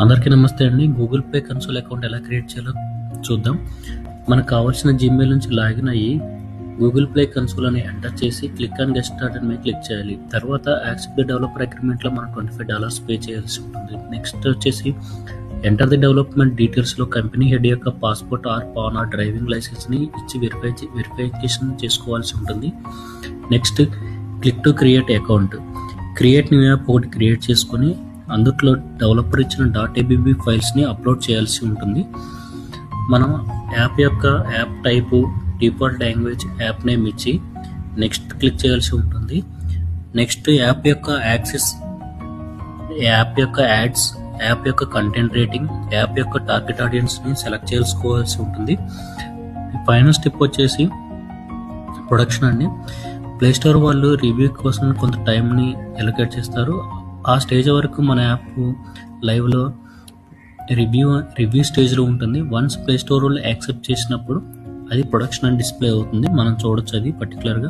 అందరికీ నమస్తే అండి. గూగుల్ పే కన్సోల్ అకౌంట్ ఎలా క్రియేట్ చేయాలో చూద్దాం. మనకు కావాల్సిన జీమెయిల్ నుంచి లాగిన్ అయ్యి గూగుల్ ప్లే కన్సోల్ అని ఎంటర్ చేసి క్లిక్ ఆన్ గెట్ స్టార్టెడ్ మీద క్లిక్ చేయాలి. తర్వాత యాక్సెప్ట్ ది డెవలపర్ అగ్రిమెంట్లో మనం $25 పే చేయాల్సి ఉంటుంది. నెక్స్ట్ వచ్చేసి ఎంటర్ ది డెవలప్మెంట్ డీటెయిల్స్లో కంపెనీ హెడ్ యొక్క passport or PAN or driving లైసెన్స్ని ఇచ్చి వెరిఫికేషన్ చేసుకోవాల్సి ఉంటుంది. Next click to create account. Create new app ఒకటి క్రియేట్ చేసుకొని అందులో డెవలపర్ ఇచ్చిన .abb ఫైల్స్ని అప్లోడ్ చేయాల్సి ఉంటుంది. మనం app type default language app name ఇచ్చి నెక్స్ట్ క్లిక్ చేయాల్సి ఉంటుంది. నెక్స్ట్ యాప్ యొక్క యాక్సెస్, యాప్ యొక్క యాడ్స్, యాప్ యొక్క కంటెంట్ రేటింగ్, యాప్ యొక్క టార్గెట్ ఆడియన్స్ని సెలెక్ట్ చేసుకోవాల్సి ఉంటుంది. ఫైనల్ స్టెప్ వచ్చేసి ప్రొడక్షన్ అండి. ప్లేస్టోర్ వాళ్ళు రివ్యూ కోసం కొంత టైంని ఎలొకేట్ చేస్తారు. ఆ స్టేజ్ వరకు మన యాప్ లైవ్లో రివ్యూ స్టేజ్లో ఉంటుంది. వన్స్ ప్లే స్టోర్ వాళ్ళు యాక్సెప్ట్ చేసినప్పుడు అది ప్రొడక్షన్ అని డిస్ప్లే అవుతుంది. మనం చూడొచ్చు అది పర్టికులర్గా.